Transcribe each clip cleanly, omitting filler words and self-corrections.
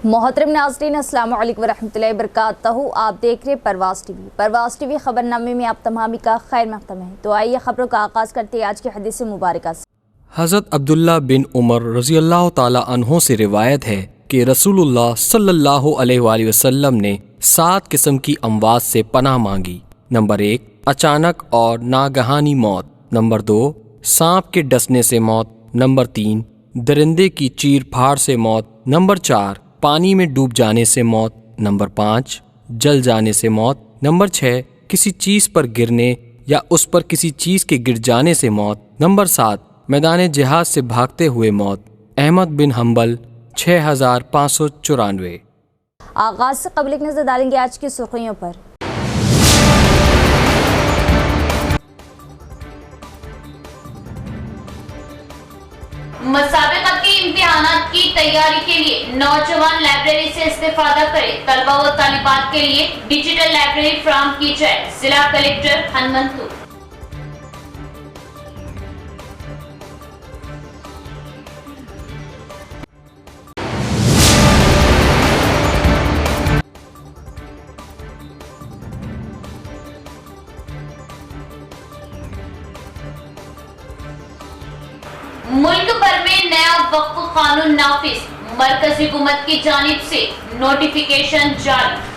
मोहतरम नाज़रीन, अस्सलाम वालेकुम वरहमतुल्लाहि वबरकातुहू। आप देख रहे परवाज़ टीवी खबरनामे में आप तमामी का खैर मक़दम है। तो आइए खबरों का आगाज़ करते हैं आज की हदीस मुबारका से। हज़रत अब्दुल्ला बिन उमर रज़ियल्लाहु ताला अन्हो से रिवायत है कि रसूलुल्लाह सल्लल्लाहु अलैहि वसल्लम ने 7 किस्म की अमवात से पनाह मांगी। नंबर 1, अचानक और नागहानी मौत। नंबर 2, सांप के डसने से मौत। नंबर 3, दरिंदे की चीर फाड़ से मौत। नंबर 4, पानी में डूब जाने से मौत। नंबर 5, जल जाने से मौत। नंबर 6, किसी चीज़ पर गिरने या उस पर किसी चीज़ के गिर जाने से मौत। नंबर 7, मैदान जिहाद से भागते हुए मौत। अहमद बिन हम्बल 6594। आगाज़ से कबल एक नज़र डालेंगे आज की सुर्खियों पर। मुसाबिक़ती इम्तिहानात की तैयारी के लिए नौजवान लाइब्रेरी से इस्तेफादा करें। तलबा व तालिबात के लिए डिजिटल लाइब्रेरी फ्राहम की जाए। जिला कलेक्टर हनुमंतपुर। मुल्क भर में नया वक्फ कानून नाफिज। मरकजी हुकूमत की जानिब से नोटिफिकेशन जारी।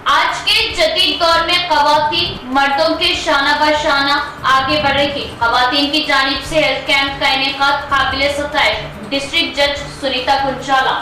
आज के जदीद दौर में ख़वातीन मर्दों के शाना ब शाना आगे बढ़ रही। ख़वातीन की जानिब से हेल्थ कैंप का इनेकाद काबिल सताइश। डिस्ट्रिक्ट जज सुनीता कुंचाला।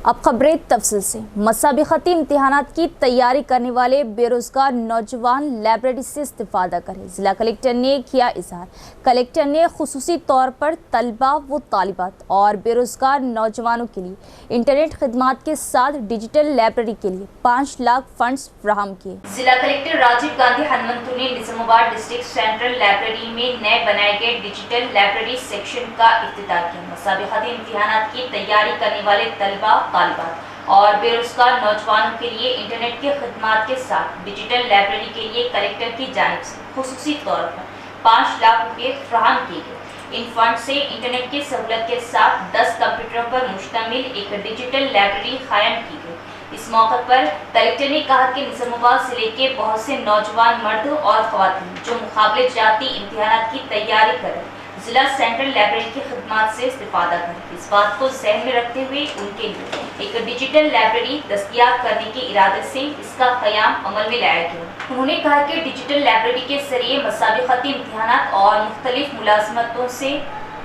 अब खबरें तफसील से। मुसाबिक़ती इम्तिहानात की तैयारी करने वाले बेरोजगार नौजवान लाइब्रेरी से इस्तिफादा करें। जिला कलेक्टर ने किया इजहार। कलेक्टर ने खुसूसी तौर पर तलबा व तालिबात और बेरोजगार नौजवानों के लिए इंटरनेट खिदमात के साथ डिजिटल लाइब्रेरी के लिए 5 लाख फंड्स फ्राहम किए। जिला कलेक्टर राजीव गांधी हनुमंतपुर ने निजामाबाद डिस्ट्रिक्ट सेंट्रल लाइब्रेरी में नए बनाए गए डिजिटल लाइब्रेरी सेक्शन का इफ्तिताह किया। मुसाबिक़ती इम्तिहानात की तैयारी करने वाले तलबा तालिबात और बेरोजगार नौजवानों के लिए इंटरनेट के खिदमात के साथ डिजिटल लाइब्रेरी के लिए कलेक्टर की जानिब से खुसूसी तौर पर 5 लाख रुपये फ्राहम किए गए। इन फंड से इंटरनेट की सहूलत के साथ 10 कंप्यूटरों पर मुश्तमिल एक डिजिटल लाइब्रेरी कायम की गई। इस मौके पर कलेक्टर ने कहा कि निजामाबाद जिले के बहुत से नौजवान मर्द और ख़वातीन जो मुकाबले जाती इम्तिहानात की तैयारी कर रहे जिला सेंट्रल लाइब्रेरी की खिदमात से इस्तेफादा करें। इस बात को ज़हन में रखते हुए उनके लिए एक डिजिटल लाइब्रेरी दस्तयाब करने के इरादे से इसका क़याम अमल में लाया गया। उन्होंने कहा कि डिजिटल लाइब्रेरी के जरिए मुसाबिक़ती इम्तिहानात और मुख्तलिफ मुलाज़मतों से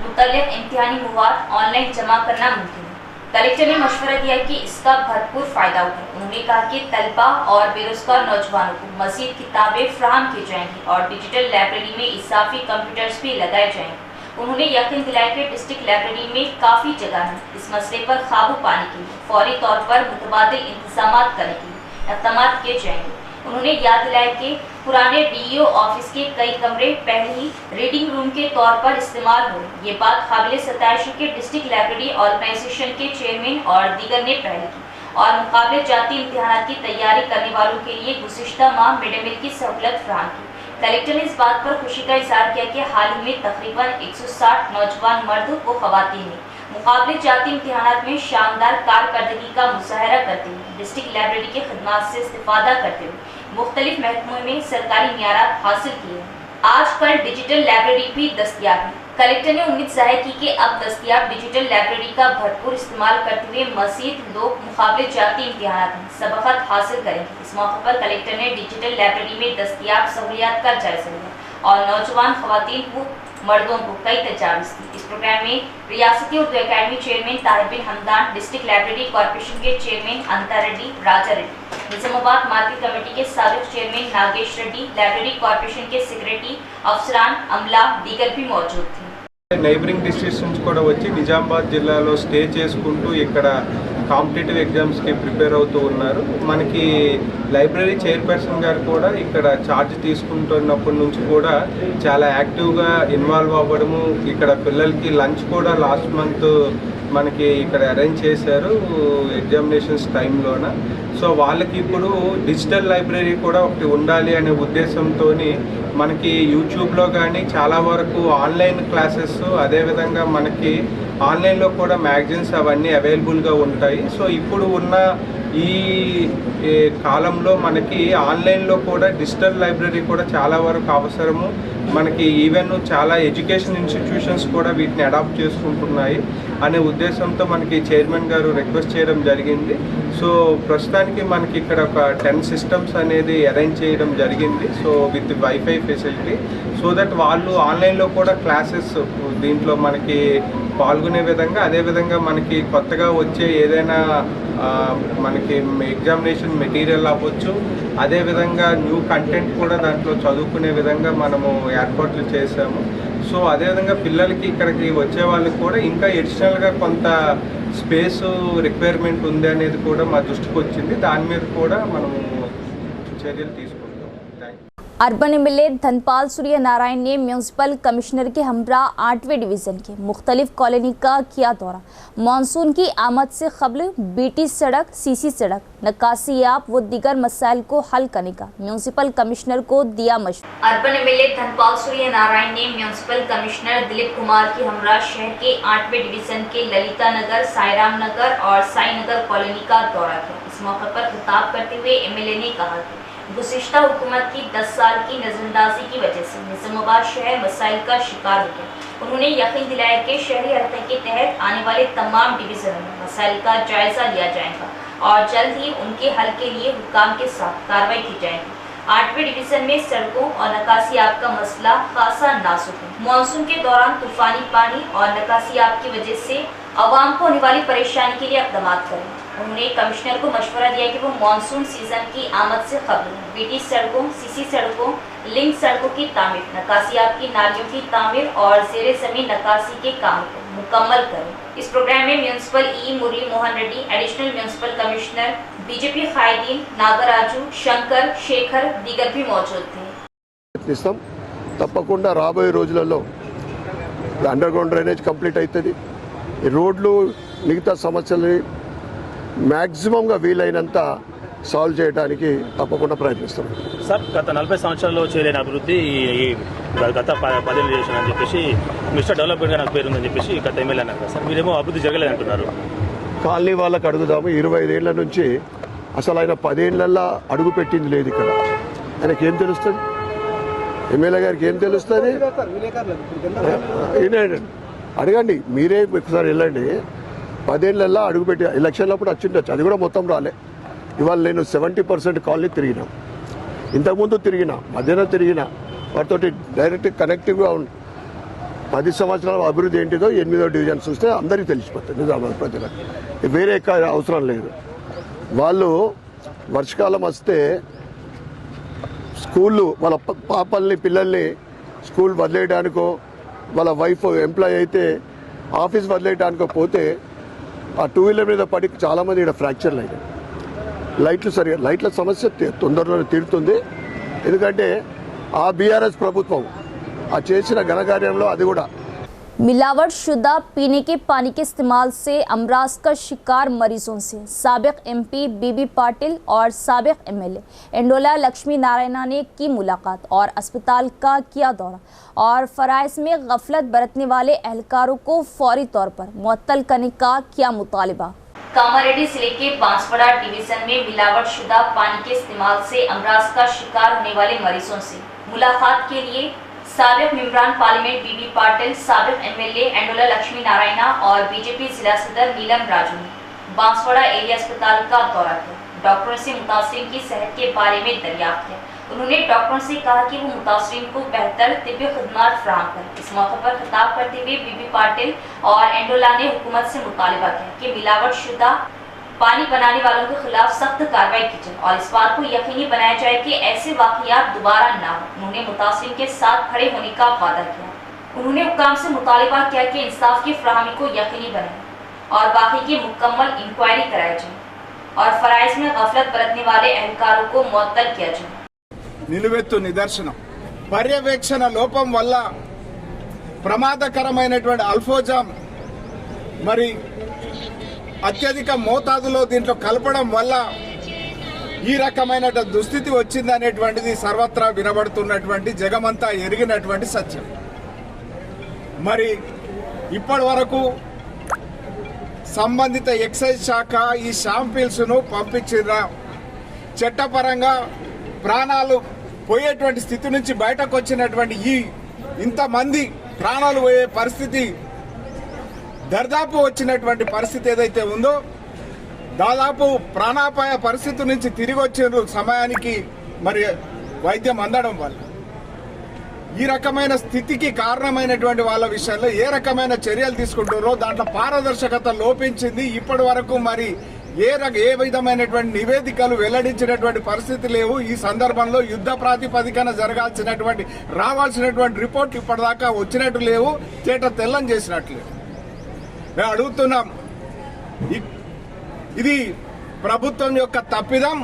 मुतल्लिक़ इम्तिहानी मवाद ऑनलाइन जमा करना मुमकिन है। कलेक्टर ने मशवरा दिया कि इसका भरपूर फ़ायदा उठाए। उन्होंने कहा कि तलबा और बेरोजगार नौजवानों को मज़ीद किताबें फ्राहम की जाएंगी और डिजिटल लाइब्रेरी में इजाफी कंप्यूटर्स भी लगाए जाएंगे। उन्होंने यकीन दिलाया कि डिस्ट्रिक्ट लाइब्रेरी में काफ़ी जगह है। इस मसले पर काबू पाने के लिए फौरी तौर पर मुतबादिल इंतजाम करने के लिए इक़दाम किए जाएंगे। उन्होंने याद दिलाया कि पुराने डीईओ ऑफिस के कई कमरे पहले ही रीडिंग रूम के तौर पर इस्तेमाल हो। ये बात काबिल सताइश के डिस्ट्रिक्ट लाइब्रेरी ऑर्गेनाइजेशन के चेयरमैन और दीगर ने पहले की और मुकाबले जाती इम्तिहानात की तैयारी करने वालों के लिए गुज़िश्ता माह मिड डे मील की सहूलत फ्राहम की। कलेक्टर ने इस बात पर खुशी का इजहार किया कि हाल ही में तकरीबन 160 नौजवान मर्द व ख़वातीन ने मुकाबले जाती इम्तिहानात में शानदार कारकर्दगी का मुजाहरा करते हुए डिस्ट्रिक्ट लाइब्रेरी की खिदमात से इस्तेफादा करते हुए मुख्तलिफ महकमों में सरकारी मियारात हासिल किए हैं। आज कल डिजिटल लाइब्रेरी भी दस्तयाब है। कलेक्टर ने उम्मीद जाहिर की कि अब दस्तयाब डिजिटल लाइब्रेरी का भरपूर इस्तेमाल करते हुए मज़ीद लोग मुकाबले जाती इम्तिहानात में सबक़त हासिल करेंगे। इस मौके पर कलेक्टर ने डिजिटल लाइब्रेरी में दस्तयाब सहूलियात का जायजा लिया और नौजवान ख़वातीन को मर्दों को कई तजावीज़ दी। इस प्रोग्राम में रियासती उर्दू अकादमी चेयरमैन ताहिर बिन हमदान, डिस्ट्रिक्ट लाइब्रेरी कॉर्पोरेशन के चेयरमैन अनता रेड्डी, राजा रेड्डी, निजामाबाद मार्केट कमेटी के साबिक chairman Nagesh Reddy, library corporation के सेक्रेटरी, अफसरान, अमला दीगर भी मौजूद थे। నైబరింగ్ డిస్ట్రిక్ట్స్ నుంచి కూడా వచ్చి నిజామాబాద్ జిల్లాలో స్టే చేసుకుంటూ ఇక్కడ కాంపిటేటివ్ ఎగ్జామ్స్కి ప్రిపేర్ అవుతూ ఉన్నారు. మనకి లైబ్రరీ చైర్పర్సన్ గారు కూడా ఇక్కడ ఛార్జ్ తీసుకుంటున్నప్పటి నుంచి కూడా చాలా యాక్టివ్గా ఇన్వాల్వ్ అవ్వడము, ఇక్కడ పిల్లలకి లంచ్ కూడా లాస్ట్ మంత్ మనకి ఇక్కడ అరేంజ్ చేశారు ఎగ్జామినేషన్స్ టైంలోన. సో వాళ్ళకి ఇప్పుడు డిజిటల్ లైబ్రరీ కూడా ఒకటి ఉండాలి అనే ఉద్దేశంతో మనకి యూట్యూబ్లో కానీ చాలా వరకు ఆన్లైన్ క్లాసెస్, అదేవిధంగా మనకి ఆన్లైన్లో కూడా మ్యాగజైన్స్ అవన్నీ అవైలబుల్గా ఉంటాయి. సో ఇప్పుడు ఉన్న ఈ కాలంలో మనకి ఆన్లైన్లో కూడా డిజిటల్ లైబ్రరీ కూడా చాలా వరకు అవసరము. మనకి ఈవెన్ చాలా ఎడ్యుకేషన్ ఇన్స్టిట్యూషన్స్ కూడా వీటిని అడాప్ట్ చేసుకుంటున్నాయి అనే ఉద్దేశంతో మనకి చైర్మన్ గారు రిక్వెస్ట్ చేయడం జరిగింది. సో ప్రస్తుతానికి మనకి ఇక్కడ ఒక 10 సిస్టమ్స్ అనేది అరేంజ్ చేయడం జరిగింది. So with wifi facility, so that వాళ్ళు ఆన్లైన్లో కూడా క్లాసెస్ దీంట్లో మనకి పాల్గొనే విధంగా, అదేవిధంగా మనకి కొత్తగా వచ్చే ఏదైనా మనకి ఎగ్జామినేషన్ మెటీరియల్ అవ్వచ్చు, అదేవిధంగా న్యూ కంటెంట్ కూడా దాంట్లో చదువుకునే విధంగా మనము ఏర్పాట్లు చేశాము. సో అదేవిధంగా పిల్లలకి ఇక్కడికి వచ్చే వాళ్ళకి కూడా ఇంకా ఎడిషనల్గా కొంత స్పేస్ రిక్వైర్మెంట్ ఉంది అనేది కూడా మా దృష్టికి వచ్చింది. దాని మీద కూడా మనము చర్యలు తీసుకుంటాం. अर्बन एमएलए धनपाल सूर्य नारायण ने म्यूनसिपल कमिश्नर के हमरा 8वें डिवीज़न के मुख्तलिफ कॉलोनी का किया दौरा। मानसून की आमद से कबल बीटी सड़क, सीसी सड़क, नक्कासियाब व दीगर मसाइल को हल करने का म्यूनसिपल कमिश्नर को दिया मशवरा। अर्बन एमएलए धनपाल सूर्य नारायण ने म्यूनसिपल कमिश्नर दिलीप कुमार की हमरा शहर के 8वें डिवीज़न के ललिता नगर, साईराम नगर और साई नगर कॉलोनी का दौरा किया। इस मौके पर खिताब करते हुए एमएलए ने कहा कि गुज़िश्ता हुकूमत की 10 साल की नज़रअंदाजी की वजह से निज़ामाबाद शहर मसाइल का शिकार हो गया। उन्होंने यकीन दिलाया कि शहरी हल्के के तहत आने वाले तमाम डिवीज़नों में मसाइल का जायज़ा लिया जाएगा और जल्द ही उनके हल के लिए हुक्काम के साथ कार्रवाई की जाएगी। 8वें डिवीज़न में सड़कों और नक्कासियाब का मसला खासा नाजुक है। मानसून के दौरान तूफानी पानी और नक्कासियाब की वजह से आवाम को होने वाली परेशानी के लिए इक़दाम करें। उन्होंने कमिश्नर को मशवरा दिया कि वो मानसून सीजन की आमद से कबल बीटी सड़कों, सीसी सड़कों, लिंक सड़कों की तामीर, नक्कासियाब की नालियों की तामीर और ज़ेरे ज़मीन नक्कासी के काम को मुकम्मल करें। इस प्रोग्राम में municipal Murali Mohan Reddy, additional municipal commissioner, BJP कायदीन नागराजू, शंकर, शेखर दीगर भी मौजूद थे। తప్పకుండా రాబోయే రోజులలో అండర్ గ్రౌండ్ డ్రైనేజ్ కంప్లీట్ అవుతుంది. ఈ రోడ్లు మిగతా సమస్యలని మ్యాక్సిమంగా వీలైనంత సాల్వ్ చేయడానికి తప్పకుండా ప్రయత్నిస్తాం. సార్, గత 40 సంవత్సరాల్లో చేయలేని అభివృద్ధి గత 10 ఏళ్ళు చేశానని చెప్పేసి మిస్టర్ డెవలప్మెంట్గా నాకు పేరుందని చెప్పేసి గత ఎమ్మెల్యే అన్నారు కదా సార్, మీరేమో అభివృద్ధి జరగలేదంటున్నారు. కాలనీ వాళ్ళకి అడుగుదాము. 25 ఏళ్ల నుంచి అసలు ఆయన 10 ఏళ్లలో అడుగు పెట్టింది లేదు ఇక్కడ. ఆయనకి ఏం తెలుస్తుంది? ఎమ్మెల్యే గారికి ఏం తెలుస్తుంది? అడగండి, మీరే ఒకసారి వెళ్ళండి. 10 ఏళ్ళల్లో అడుగుపెట్టి ఎలక్షన్లప్పుడు వచ్చిండొచ్చు, అది కూడా మొత్తం రాలే. ఇవాళ నేను 70% కాలనీ తిరిగినా, ఇంతకుముందు తిరిగినా, మధ్యాహ్నం తిరిగినా, వాటితోటి డైరెక్ట్ కనెక్టివ్గా 10 సంవత్సరాల అభివృద్ధి ఏంటిదో 8వ డివిజన్ చూస్తే అందరికీ తెలిసిపోతుంది నిజామాబాద్ ప్రజలకు. వేరే అవసరం లేదు. వాళ్ళు వర్షకాలం వస్తే స్కూళ్ళు వాళ్ళ పాపల్ని పిల్లల్ని స్కూల్ వదిలేయడానికో, వాళ్ళ వైఫ్ ఎంప్లాయ్ అయితే ఆఫీస్ వదిలేయడానికో పోతే ఆ 2 వీలర్ మీద పడి చాలామంది ఇక్కడ ఫ్రాక్చర్లు అయినాయి. లైట్ల సమస్య తొందరలోనే తీరుతుంది. ఎందుకంటే ఆ బీఆర్ఎస్ ప్రభుత్వం ఆ చేసిన ఘనకార్యంలో అది కూడా मिलावट शुदा पीने के पानी के इस्तेमाल से अमराज का शिकार मरीजों से साबिक एमपी बीबी पाटिल और साबिक एमएलए एंडोला लक्ष्मी नारायण ने की मुलाकात और अस्पताल का किया दौरा और फराइज में गफलत बरतने वाले एहलकारों को फौरी तौर पर मुअत्तल करने का किया मुतालिबा। कामारेड्डी जिले के बांसवाड़ा डिवीजन में मिलावट शुदा पानी के इस्तेमाल से अमराज का शिकार होने वाले मरीजों से मुलाकात के लिए साबिक मेंबरान पार्लियामेंट बीबी पाटिल, साबिक एमएलए एंडोला लक्ष्मी नारायण और बीजेपी जिला सदर नीलम राजू ने बांसवाड़ा एरिया अस्पताल का दौरा किया। डॉक्टरों से मुतासरीन की सेहत के बारे में दरियाफ्त किया। उन्होंने डॉक्टरों से कहा कि वो मुतासरीन को बेहतर तिब्बी खदमात फराहम करें। इस मौके पर खिताब करते हुए बीबी पाटिल और एंडोला ने हुकूमत से मुतालिबा किया कि मिलावट शुदा पानी बनाने वालों के खिलाफ सख्त कार्रवाई की जाए और इस बात को यकीनी बनाया जाए कि ऐसे वाकयात दोबारा न हो। उन्होंने मुतासरीन के साथ खड़े होने का वादा किया। उन्होंने हुक्काम से मुतालिबा किया कि इंसाफ की फराहमी को यकीनी बनाए। और बाकी की मुकम्मल इंक्वायरी कराई जाए और फराइज में गफलत बरतने वाले अहलकारों को मुअत्तल किया जाए। నిలువెత్తు నిదర్శనం పర్యవేక్షణ లోపం వల్ల ప్రమాదకరమైనటువంటి అల్ఫోజామ్ మరి అత్యధిక మోతాదులో దీంట్లో కలపడం వల్ల ఈ రకమైన దుస్థితి వచ్చిందనేటువంటిది సర్వత్రా వినబడుతున్నటువంటి జగమంతా ఎరిగినటువంటి సత్యం. మరి ఇప్పటి వరకు సంబంధిత ఎక్సైజ్ శాఖ ఈ శాంపిల్స్ను పంపించిన చట్టపరంగా ప్రాణాలు పోయేటువంటి స్థితి నుంచి బయటకు వచ్చినటువంటి ఇంతమంది ప్రాణాలు పోయే పరిస్థితి దర్దాపు వచ్చినటువంటి పరిస్థితి ఏదైతే ఉందో, దాదాపు ప్రాణాపాయ పరిస్థితి నుంచి తిరిగి వచ్చిన సమయానికి మరి వైద్యం అందడం వల్ల ఈ రకమైన స్థితికి కారణమైనటువంటి వాళ్ళ విషయంలో ఏ రకమైన చర్యలు తీసుకుంటారో దాంట్లో పారదర్శకత లోపించింది. ఇప్పటి వరకు మరి ఏ విధమైనటువంటి నివేదికలు వెల్లడించినటువంటి పరిస్థితి లేవు. ఈ సందర్భంలో యుద్ధ ప్రాతిపదికన రావాల్సినటువంటి రిపోర్ట్ ఇప్పటిదాకా వచ్చినట్టు లేవు, తేట తెల్లం చేసినట్లు. మేము అడుగుతున్నాం, ఇది ప్రభుత్వం యొక్క తప్పిదం.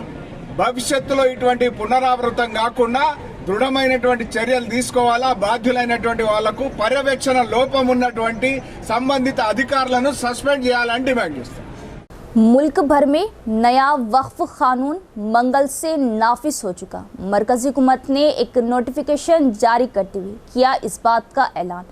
భవిష్యత్తులో ఇటువంటి పునరావృతం కాకుండా దృఢమైనటువంటి చర్యలు తీసుకోవాలా. బాధ్యులైనటువంటి వాళ్లకు పర్యవేక్షణ లోపం ఉన్నటువంటి సంబంధిత అధికారులను సస్పెండ్ చేయాలని డిమాండ్ చేస్తాం. मुल्क भर में नया वक्फ कानून मंगल से नाफिज हो चुका। मरकजी हुकूमत ने एक नोटिफिकेशन जारी करते हुए किया इस बात का ऐलान,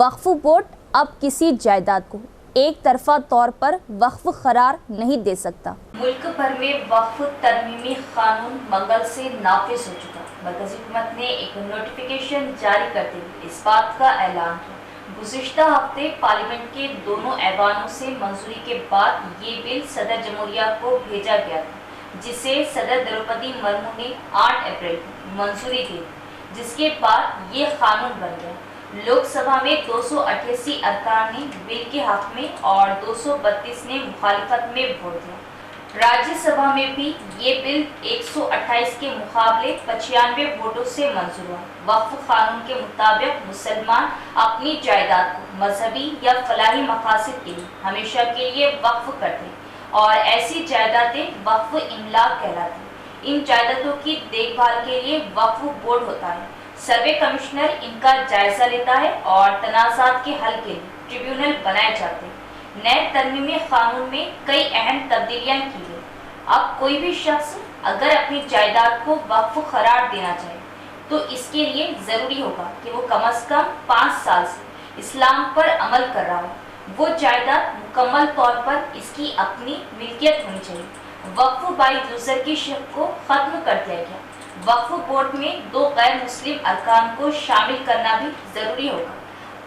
वक्फ बोर्ड अब किसी जायदाद को एक तरफा तौर पर वक्फ करार नहीं दे सकता। मुल्क भर में वक्फ तरमीमी कानून मंगल से नाफिज हो चुका। मरकजी हुकूमत ने एक नोटिफिकेशन जारी करते हुए इस बात का ऐलान किया। गुज़िश्ता हफ्ते पार्लियामेंट के दोनों ऐवानों से मंजूरी के बाद ये बिल सदर जमहूरिया को भेजा गया था, जिसे सदर द्रौपदी मुर्मू ने 8 अप्रैल को मंजूरी दी, जिसके बाद ये कानून बन गया। लोकसभा में 288 अरकान ने बिल के हक में और 232 ने मुखालिफत में वोट दिया। राज्यसभा में भी ये बिल 128 के मुकाबले 95 वोटों से मंजूर हुआ। वक्फ कानून के मुताबिक मुसलमान अपनी जायदाद को मजहबी या फलाही मकासद के लिए हमेशा के लिए वक्फ करते और ऐसी जायदादें वक्फ इमलाक कहलाती। इन जायदादों की देखभाल के लिए वक्फ बोर्ड होता है। सर्वे कमिश्नर इनका जायजा लेता है और तनाज़ात के हल के लिए ट्रिब्यूनल बनाए जाते हैं। नए तरमीमी कानून में कई अहम तब्दीलियां की गई। अब कोई भी शख्स अगर अपनी जायदाद को वक्फ करार देना चाहे तो इसके लिए ज़रूरी होगा कि वो कम से कम 5 साल से इस्लाम पर अमल कर रहा हो। वो जायदाद मुकम्मल तौर पर इसकी अपनी मिल्कियत होनी चाहिए। वक्फ बाई यूज़र की शक को ख़त्म कर दिया गया। वक्फ बोर्ड में 2 गैर मुस्लिम अरकान को शामिल करना भी ज़रूरी होगा।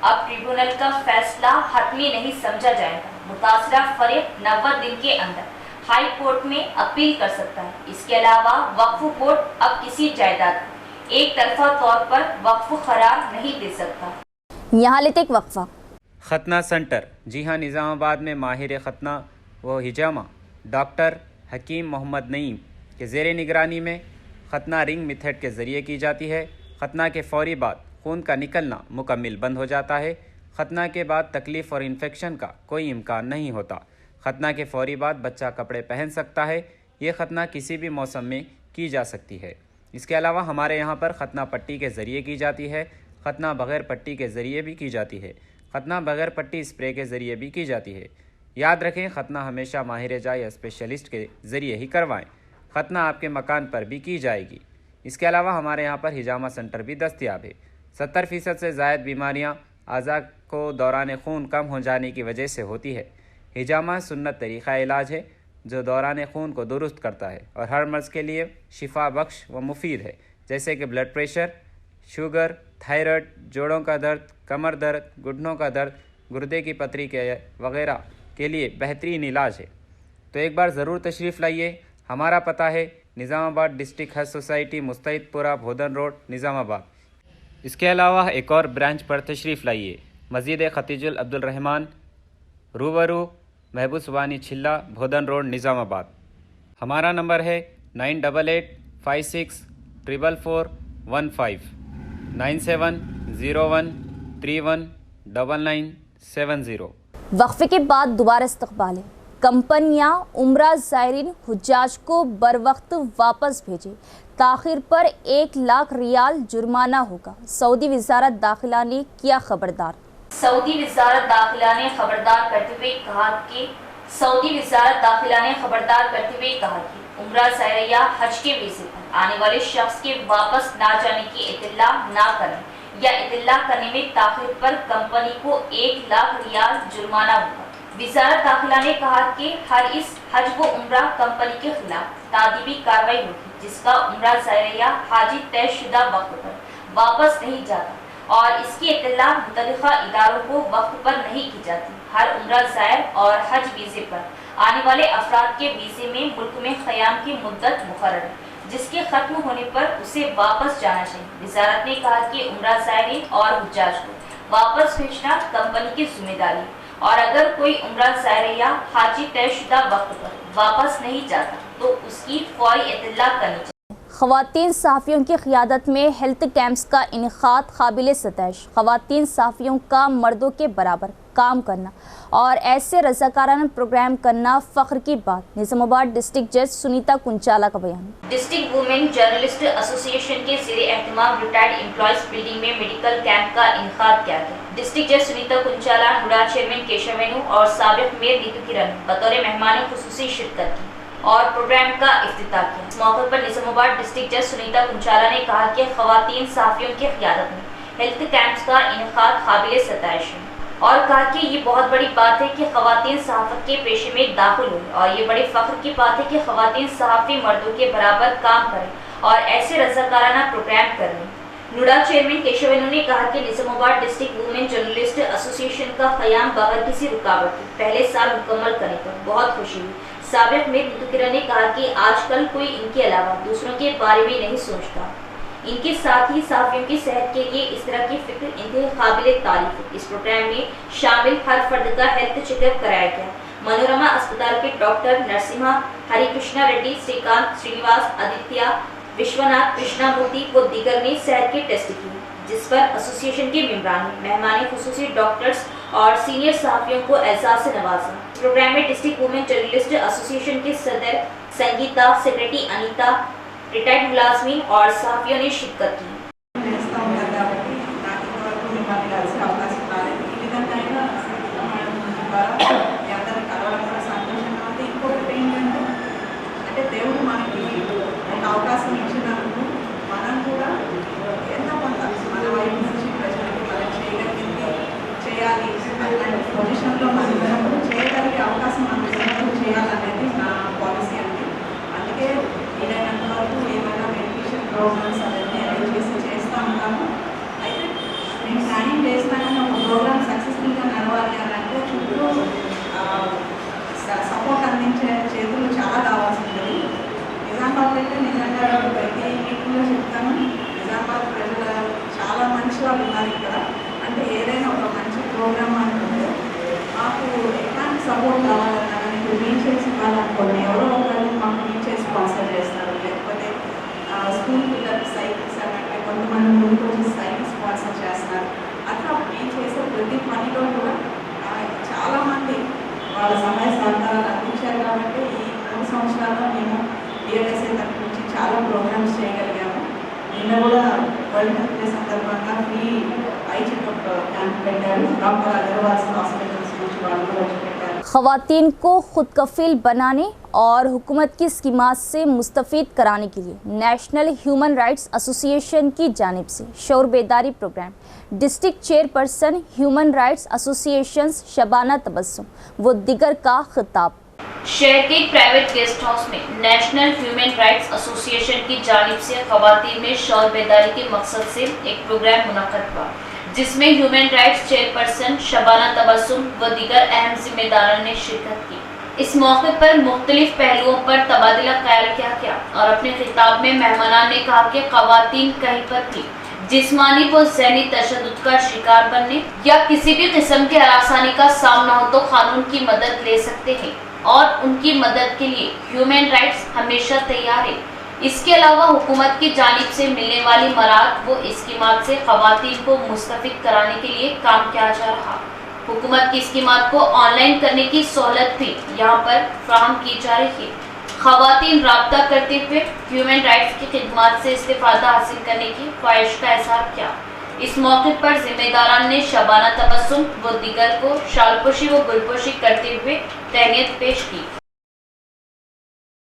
अब ट्रिब्यूनल का फैसला हतमी नहीं समझा जाएगा। मुतासरा फरीक 90 दिन के अंदर हाई कोर्ट में अपील कर सकता है। इसके अलावा वक्फ बोर्ड अब किसी जायदाद को एक तरफा तौर पर वक्फ करार नहीं दे सकता। यहाँ लेते एक वक्फा। खतना सेंटर, जी हाँ, निज़ामाबाद में माहिर खतना व हिजामा डॉक्टर हकीम मोहम्मद नईम के ज़ेर निगरानी में खतना रिंग मेथड के ज़रिए की जाती है। खतना के फौरी बाद खून का निकलना मुकम्मल बंद हो जाता है। खतना के बाद तकलीफ़ और इन्फेक्शन का कोई इम्कान नहीं होता। खतना के फौरी बाद बच्चा कपड़े पहन सकता है। ये खतना किसी भी मौसम में की जा सकती है। इसके अलावा हमारे यहाँ पर खतना पट्टी के ज़रिए की जाती है। खतना बग़ैर पट्टी के ज़रिए भी की जाती है। खतना बग़ैर पट्टी स्प्रे के ज़रिए भी की जाती है। याद रखें, खतना हमेशा माहिर जा या स्पेशलिस्ट के ज़रिए ही करवाएं। खतना आपके मकान पर भी की जाएगी। इसके अलावा हमारे यहाँ पर हिजामा सेंटर भी दस्तयाब है। 70% से ज़ायद बीमारियाँ आज़ा को दौरान खून कम हो जाने की वजह से होती है। हिजामा सुन्नत तरीक़ा इलाज है जो दौरान खून को दुरुस्त करता है और हर मर्ज़ के लिए शिफा बख्श व मुफीद है, जैसे कि ब्लड प्रेशर, शुगर, थायराइड, जोड़ों का दर्द, कमर दर्द, घुटनों का दर्द, गुर्दे की पथरी के वगैरह के लिए बेहतरीन इलाज है। तो एक बार ज़रूर तशरीफ़ लाइए। हमारा पता है निज़ामाबाद डिस्ट्रिक्ट हज सोसाइटी, मुस्तैदपुरा, भोदन रोड, निज़ामाबाद। इसके अलावा एक और ब्रांच पर तशरीफ़ लाइए, मस्जिद खतीजुल अब्दुल रहमान, रूबरू महबूब सुबानी छिल्ला, भोदन रोड, निज़ामाबाद। हमारा नंबर है 9886444415 9701319970। वक्फे के बाद दोबारा इस्तकबाल है। कंपनियां उम्रा ज़ायरीन हुज्जाज को बर वक्त वापस भेजे, ताखिर पर 1 लाख रियाल जुर्माना होगा। सऊदी वज़ारत दाखिला ने किया खबरदार। सऊदी वज़ारत दाखिला ने खबरदार करते हुए कहा कि उम्रा ज़ायरिया हज के वीज़े पर आने वाले शख्स के वापस ना जाने की इत्तला ना करने या इत्तला करने में ताखिर पर कंपनी को 1 लाख रियाल जुर्माना होगा। वज़ारत दाखिला ने कहा कि हर इस हज व उम्रा कंपनी के खिलाफ तादीबी कार्रवाई होगी जिसका उम्रा ज़ायरिया हाजी तयशुदा वक्त पर वापस नहीं जाता और इसकी इत्तला मुतल्लिका इदारों को वक्त पर नहीं की जाती। हर उम्रा ज़ायर और हज वीज़े पर आने वाले अफराद के वीज़े में मुल्क में क़याम की मुद्दत मुकर्रर है, जिसके ख़त्म होने पर उसे वापस जाना चाहिए। वज़ारत ने कहा कि उम्रा ज़ायरीन और हुज्जाज को वापस भेजना कंपनी की जिम्मेदारी और अगर कोई उम्रा ज़ायरिया हाजी तयशुदा वक्त पर वापस नहीं जाता तो उसकी फौरी इत्तला करनी चाहिए। ख़वातीन सहाफ़ियों की क़ियादत में हेल्थ कैंप्स का इनेकाद काबिल सतैश। ख़वातीन सहाफ़ियों का मर्दों के बराबर काम करना और ऐसे रज़ाकाराना प्रोग्राम करना फ़ख्र की बात। निज़ामाबाद डिस्ट्रिक्ट जज सुनीता कुंचाला का बयान। डिस्ट्रिक्ट वुमेन जर्नलिस्ट एसोसिएशन के ज़ेरे एहतमाम रिटायर्ड एम्प्लॉयज़ बिल्डिंग में मेडिकल कैंप का इनेकाद किया गया। डिस्ट्रिक्ट जज सुनीता कुंचाला, नुडा चेयरमैन केशवेनु और साबिक़ मेयर नीतू किरण बतौर मेहमान खुसूसी शिरकत की और प्रोग्राम का इफ्तिताह किया। इस मौके पर निज़ामाबाद डिस्ट्रिक्ट जज सुनीता कुंचाला ने कहा कि ख़वातीन सहाफ़ियों की क़ियादत में हेल्थ कैंप्स का इनेकाद काबिल सताइश है और कहा कि ये बहुत बड़ी बात है कि ख़वातीन सहाफ़त के पेशे में दाखिल हुई और ये बड़ी फ़ख्र की बात है कि ख़वातीन सहाफ़ी मर्दों के बराबर काम करें और ऐसे रज़ाकाराना प्रोग्राम करें। नुडा चेयरमैन केशवेनु ने कहा कि Nizamabad district women journalist association का क़याम बगैर किसी रुकावट के पहले साल मुकम्मल करने पर बहुत खुशी हुई। साबिक़ मेयर नीतू किरण ने कहा कि आजकल कोई इनके अलावा दूसरों के बारे में नहीं सोचता। इनके साथ ही सहाफ़ियों की सेहत के लिए इस तरह की फिक्र इंतहाई काबिल तारीफ है। इस प्रोग्राम में शामिल हर फर्द का हेल्थ चेकअप कराया गया। मनोरमा अस्पताल के डॉक्टर नरसिम्हा, हरिकृष्णा रेड्डी, श्रीकांत, श्रीनिवास, आदित्य, विश्वनाथ, कृष्णामूर्ति व दीगर ने सेहत के टेस्ट किए, जिस पर एसोसिएशन के मेंबरान ने मेहमान खुसूसी डॉक्टर्स और सीनियर सहाफ़ियों को एजाज़ से नवाजा। प्रोग्राम में डिस्ट्रिक्ट वुमेन जर्नलिस्ट एसोसिएशन के सदर संगीता, सेक्रेटरी अनीता, रिटायर्ड मुलाजमीन और सहाफ़ियों ने शिरकत की। అవకాశం ఇచ్చినందుకు మనం కూడా ఎంతో కొంత మన వైపు నుంచి ప్రజలకు మనం చేయగలిగింది చేయాలి అలాంటి పొజిషన్లో మనం ఉన్నప్పుడు చేయగలిగే అవకాశం మనం ఉన్నప్పుడు చేయాలనేది నా పాలసీ అండి. అందుకే వీలైనంత వరకు ఏమైనా మెడికేషన్ ప్రోగ్రామ్స్ అవన్నీ అరేంజ్ చేస్తూ ఉంటాము. అయితే నేను ప్లానింగ్ చేసినా కానీ ఒక ప్రోగ్రామ్ సక్సెస్ఫుల్గా నడవాలి అని అంటే చుట్టూ సపోర్ట్ అందించే చేతులు చాలా కావాల్సి ఉంటుంది. నిజామాబాద్ అయితే నిజంగా ప్రతి మీటింగ్లో చెప్తాను, నిజామాబాద్ ప్రజలు చాలా మంచి వాళ్ళు ఉన్నారు ఇక్కడ. అంటే ఏదైనా ఒక మంచి ప్రోగ్రామ్ అనుకుంటే మాకు ఎలాంటి సపోర్ట్ కావాలన్నా కానీ ఇప్పుడు వీల్చైర్స్ ఇవ్వాలనుకోండి, ఎవరో ఒకరు మాకు వీల్చైర్ స్పాన్సర్ చేస్తారు, లేకపోతే స్కూల్ పిల్లలకి సైకిల్స్ అంటే కొంతమంది ముందుకు వచ్చి సైకిల్ స్పాన్సర్ చేస్తారు. అట్లా వీల్ చేసే ప్రతి పనిలో కూడా చాలామంది వాళ్ళ సహాయ సహకారాలు అందించారు. కాబట్టి ఈ 3 సంవత్సరాల్లో మేము డిఎల్ఎస్ఏ తరఫు నుంచి చాలా ప్రోగ్రామ్స్ చేయగలిగాము. నిన్న కూడా వరల్డ్ హెల్త్ డే సందర్భంగా ఫ్రీ ఐ చెకప్ క్యాంప్ పెట్టారు. డాక్టర్ అగర్వాల్స్ హాస్పిటల్స్ నుంచి వాళ్ళు కూడా వచ్చి పెట్టారు. ख़वातीन को खुद कफील बनाने और हुकूमत की स्कीमात से मुस्तफ़ीद कराने के लिए नेशनल ह्यूमन राइट्स एसोसिएशन की जानिब से शौर बेदारी programme. District chairperson human rights association Shabana Tabassum व दिगर का खिताब। शहर के एक प्राइवेट गेस्ट हाउस में नेशनल ह्यूमन राइट्स एसोसिएशन की जानिब से ख़वातीन में शौर बेदारी के मकसद से एक प्रोग्राम मुनक़्क़द हुआ, जिसमें human rights chairperson Shabana Tabassum व दीगर अहम जिम्मेदारों ने शिरकत की। इस मौके पर मुख्तलिफ पहलुओं पर तबादला ख्याल किया गया और अपने खिताब में मेहमानान ने कहा कि ख़वातीन कहीं पर भी जिस्मानी व ज़हनी तशद्दुद का शिकार बनने या किसी भी किस्म के हरासानी का सामना हो तो कानून की मदद ले सकते हैं और उनकी मदद के लिए ह्यूमन राइट्स हमेशा तैयार है। इसके अलावा हुकूमत की जानिब से मिलने वाली मराद व स्कीमात से ख़वातीन को मुस्तफ़ीद कराने के लिए काम किया जा रहा। हुकूमत की स्कीमात को ऑनलाइन करने की सहूलत भी यहाँ पर फ्राहम की जा रही है। ख़वातीन राब्ता करते हुए ह्यूमन राइट्स की खिदमत से इस्तेफादा हासिल करने की ख्वाहिश का इजहार किया। इस मौके पर जिम्मेदारान ने शबाना तबस्सुम व दीगर को शालपोशी व गुलपोशी करते हुए तहनीत पेश की।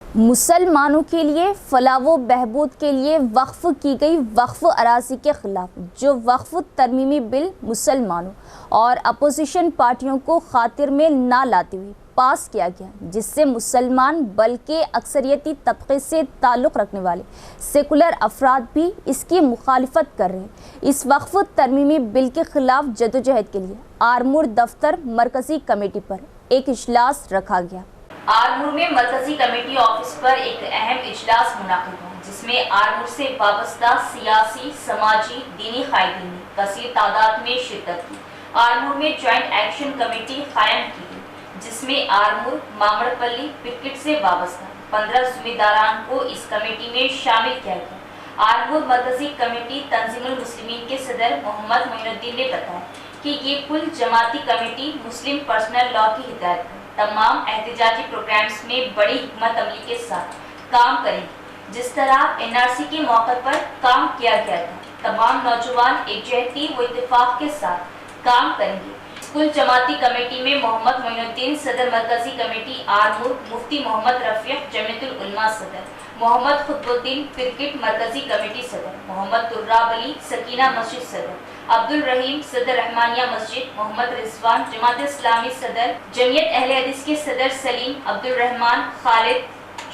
मुसलमानों के लिए फलाह व बहबूद के लिए वक्फ की गई वक्फ अराजी के खिलाफ जो वक्फ तरमीमी बिल मुसलमानों और अपोजिशन पार्टियों को खातिर में ना लाते हुए पास किया गया, जिससे मुसलमान बल्कि अक्सरियती तबके से ताल्लुक़ रखने वाले सेकुलर अफराद भी इसकी मुखालिफत कर रहे हैं। इस वक्फ तरमीमी बिल के खिलाफ जदोजहद के लिए आरमूर दफ्तर मरकज़ी कमेटी पर एक इजलास रखा गया। आरमूर में मरकजी कमेटी ऑफिस पर एक अहम इजलास मुनाकिद हुआ, जिसमें आरमूर से वाबस्ता सियासी, समाजी, दीनी कायदीन ने कसीर तादाद में शिरकत की। आरमूर में ज्वाइंट एक्शन कमेटी कायम की गई, जिसमें आरमूर, मामड़पल्ली, पिरकिट से वाबस्ता 15 जिम्मेदारान को इस कमेटी में शामिल किया गया। आरमूर मरकजी कमेटी तंजीमुल मुस्लिमीन के सदर मोहम्मद मोइनुद्दीन ने बताया कि ये कुल जमाती कमेटी मुस्लिम पर्सनल लॉ की हिदायत पर तमाम एहतजाजी प्रोग्राम्स में बड़ी हिकमत अमली के साथ काम करेंगी। जिस तरह एनआरसी के मौके पर काम किया गया था, तमाम नौजवान एकजहती व इत्तेफाक के साथ काम करेंगे। कुल जमाती कमेटी में मोहम्मद मोइनुद्दीन सदर मरकजी कमेटी आरमूर, मुफ्ती मोहम्मद रफीक जमीयतुल उलमा सदर, मोहम्मद खुतबुद्दीन पिरकिट मरकजी कमेटी सदर, मोहम्मद तुर्राब अली सकीना मस्जिद सदर, अब्दुल रहीम सदर रहमानिया मस्जिद, मोहम्मद रिजवान जमात इस्लामी सदर, जमीयत अहले हदीस के सदर सलीम, अब्दुल रहमान खालिद,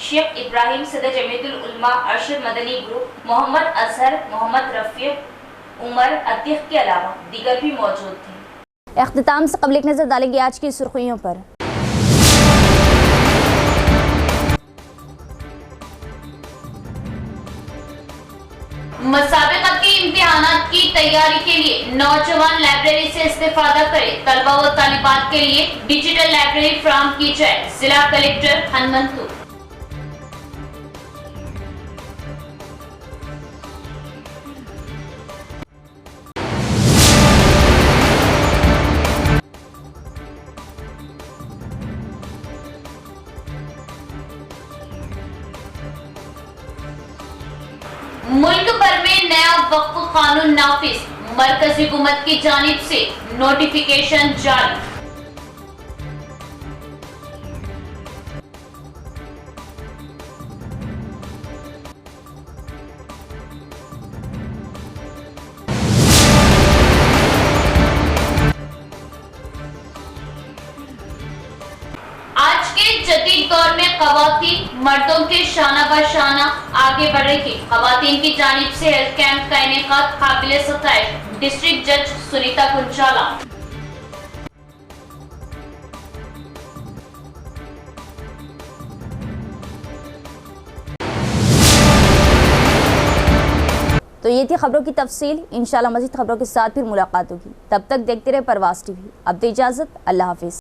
शेख इब्राहिम सदर जमीयतुल उलमा अरशद मदनी ग्रुप, मोहम्मद अजहर, मोहम्मद रफीक, उमर अतीक के अलावा दीगर भी मौजूद थे। इख्तिताम से कबल एक नज़र डालेंगे आज की सुर्खियों पर। मुसाबिकती इम्तिहानात की तैयारी के लिए नौजवान लाइब्रेरी से इस्तेफादा करें। तलबा व तालिबात के लिए डिजिटल लाइब्रेरी फ्राहम की जाए। जिला कलेक्टर हनुमंतु। मुल्क भर में नया वक्फ कानून नाफिज, मरकजी हुकूमत की जानिब से नोटिफिकेशन जारी। आज के जदीद दौर में ख़वातीन मर्दों के शाना ब शाना आगे बढ़ रही। ख़वातीन की जानिब से हेल्थ कैंप का इनेकाद काबिल सताइश। डिस्ट्रिक्ट जज सुनीता कुंचाला। तो ये थी खबरों की तफसील। इंशाल्लाह मज़ीद खबरों के साथ फिर मुलाकात होगी। तब तक देखते रहे परवाज़ टीवी। अब दे इजाज़त, अल्लाह हाफिज़।